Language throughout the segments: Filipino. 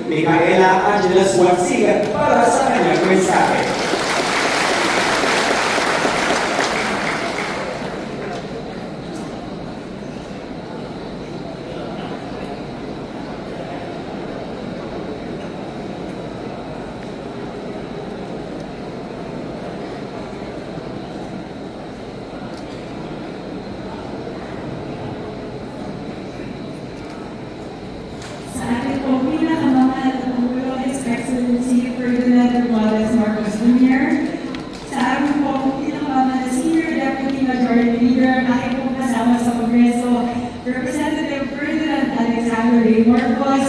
Micaela Angela Suarsiga para sa kanyang mensahe. His Excellency Ferdinand Romualdez Marcos Jr. Sa amin po, pinakama na Senior Deputy Majority Leader, aking pong kasama sa Kongreso, Representative Ferdinand Alexander Ray Marcos.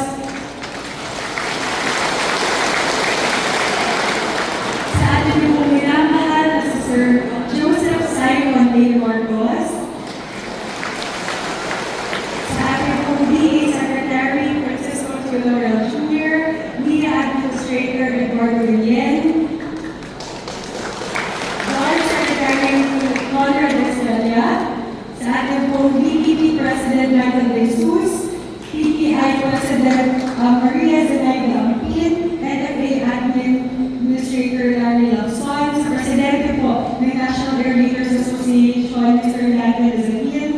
Sa atin pong minamahal na si Sir Joseph Simon A. Marcos. Sa ating pong DA Secretary Francisco Tulorel Jr., Media Administrator Eduardo Guillen, Board Secretary Conrad Estrella, sa ating pong BPP President Michael De Jesus, PPI President Maria Zenaida Ampin, NFA Admin Administrator Larry Lacson, sa Presidente po ng National Airmakers Association, Mr. Daniel Zakian,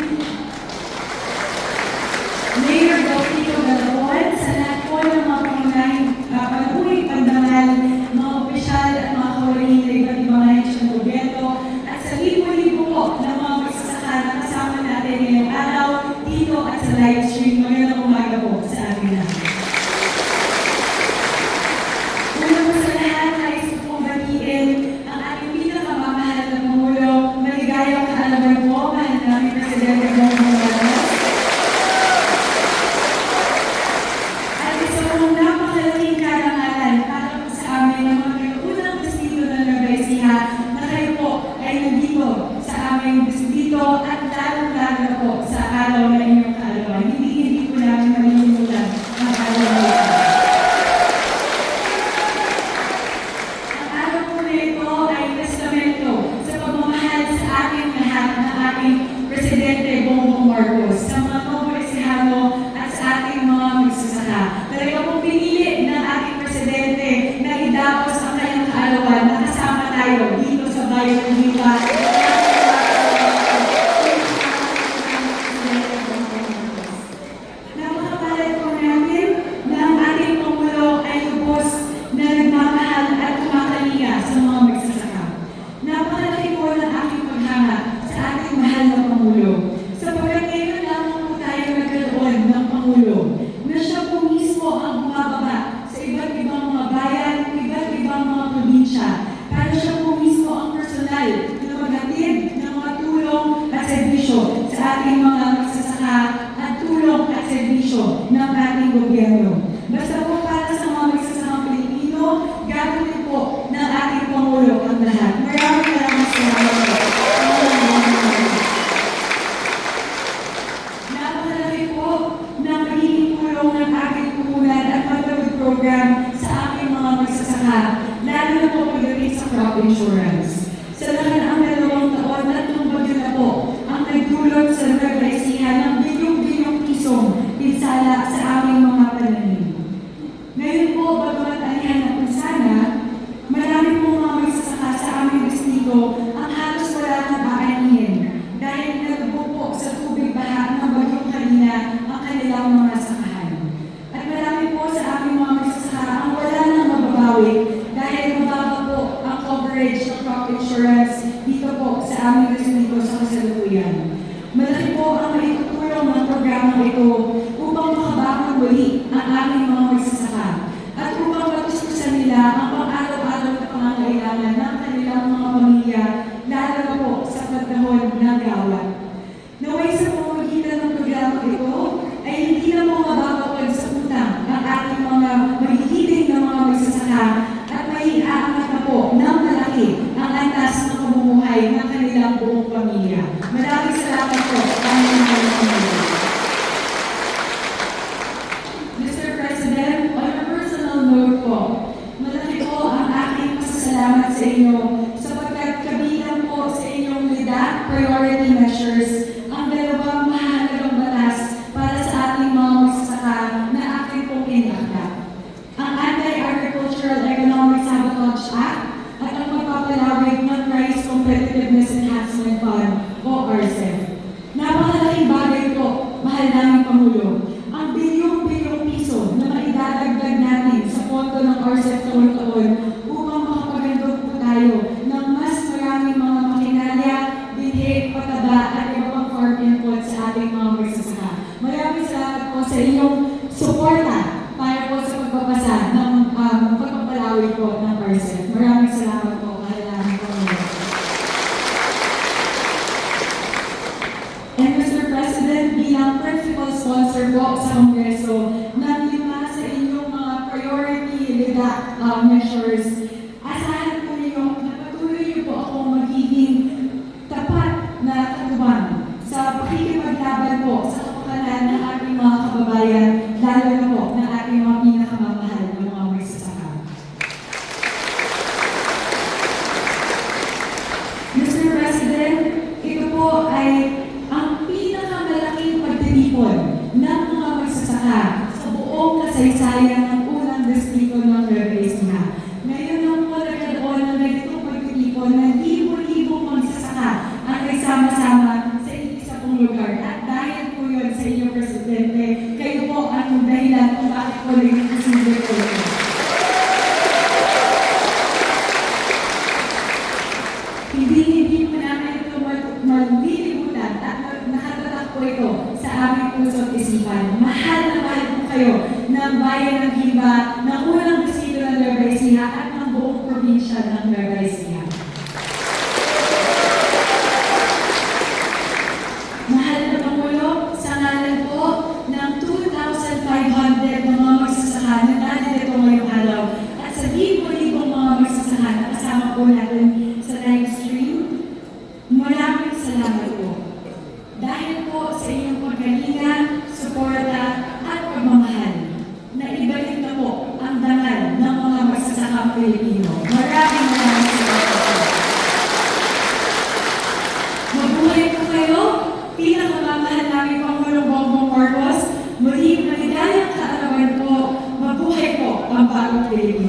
Mayor Delfino Galapon, sa lahat po ng mga pangunahing panahuling pandangal, mga opisyal at mga kawaling na iba't ibang ahensya ng gobyerno, at sa libo-libo po ng mga magsasaka na kasama natin ngayong araw, dito at sa live stream. Magandang umaga po sa atin lahat. Una po sa lahat, nais ko pong batiin ang ating pinakamamahal na Pangulo. Maligayang kaalaman po, mahal namin Presidente Bongbong Marcos. At isa pong napakalaking karangalan para po sa amin ang mga unang distrito ng Nueva Ecija na kayo po ay nandito sa aming distrito at lalong-lalo po sa araw na inyong kaalaman. Hindi po namin malilimutan ang araw na ito. Ang araw po na ito ay testamento sa pagmamahal sa ating lahat ng ating Presidente Bongbong Marcos, sa mga Kongresihano at sa ating mga magsasaka. Talaga pong pinili ng ating Presidente na idapos ang kanyang kaalawan na kasama tayo dito sa bayan ng Lipa. Napakapalad po natin na ang ating Pangulo ay lubos na nagmamahal at kumakalinga sa mga magsasaka. Napakalaki po ng aking paghanga sa ating mahal na Pangulo. Sapagkat ngayon lamang po tayo nagkaroon ng Pangulo na siya po mismo ang bumababa sa iba't ibang mga bayan, iba't ibang mga probinsya, para siya po mismo ang personal na maghatid ng mga tulong at serbisyo sa ating mga magsasaka at tulong at serbisyo ng ating gobyerno. Basta po para sa mga magsasakang Pilipino, gagawin po ng ating Pangulo ang lahat. Maraming salamat po. Napakalaki po ng magiging tulong ng ating puhunan at pagtawid program sa aking mga magsasaka, lalo na po pagdating sa crop insurance. Sa nakaraang 2 taon at bagyo na po ang nagdulot sa Nueva Ecija ng bilyong-bilyong pisong pinsala sa aming mga pananim. Ngayon po, bagamat anihan na kung sana, marami pong mga magsasaka sa aming distrito ang halos wala nang aanihin dahil nagbuo po sa tubig baha ng bagyong kanina ang kanilang mga sakahan. At marami po sa aming mga magsasaka ang wala nang mababawi dahil mababa po ang coverage ng crop insurance Agriculture Act at ang pagpapalawig ng Rice Competitiveness Enhancement Fund o RCEF. Napakalaking bagay po, mahal naming Pangulo, ang bilyong-bilyong piso na maidadagdag natin sa pondo ng RCEF taon-taon upang makapagandog po tayo ng mas maraming mga makinarya, binhi, pataba at iba pang farm input sa ating mga magsasaka. Maraming salamat po sa inyong suporta para po sa pagpapasa ng pagpapalawig po ng RCEF. Maraming salamat po, mahal namin Pangulo. And Mr. President, bilang principal sponsor po sa Kongreso ng lima sa inyong mga priority measures, asahan po ninyo na patuloy niyo po akong magiging tapat na katuwang sa pakikipaglaban po sa kapakanan ng ating mga kababayan, lalo na po ng ating mga pinakamamahal na mga magsasaka. Mr. President, ito po ay ang pinakamalaking pagtitipon ng mga magsasaka sa buong kasaysayan ng unang distrito ng Nueva Ecija. Ngayon lang po nagkaroon ng ganitong pagtitipon na libo-libong magsasaka ang nagsama-sama sa isa pong lugar. At dahil po yun sa inyong Presidente, kayo po ang dahilan kung bakit po naging posible po ito. Hindi po namin ito malilimutan at nakatatak po ito sa aming puso't isipan. Mahal na mahal po kayo ng bayan ng Giba, ng unang distrito ng Nueva Ecija at ng buong probinsya ng Nueva Ecija. Mahal na Pangulo, sa ngalan po ng 2,500 na mga magsasaka na nandito ngayong araw at sa libo-libong mga magsasaka na kasama po natin sa live stream, maraming salamat po. Dahil po sa inyong pagkalinga, suporta at pagmamahal, na ibalik na po ang dangal ng mga magsasakang Pilipino. Maraming salamat po. Mabuhay po kayo, pinakamamahal namin Pangulong Bongbong Marcos. Muli, maligayang kaarawan po, mabuhay po ang bagong Pilipinas.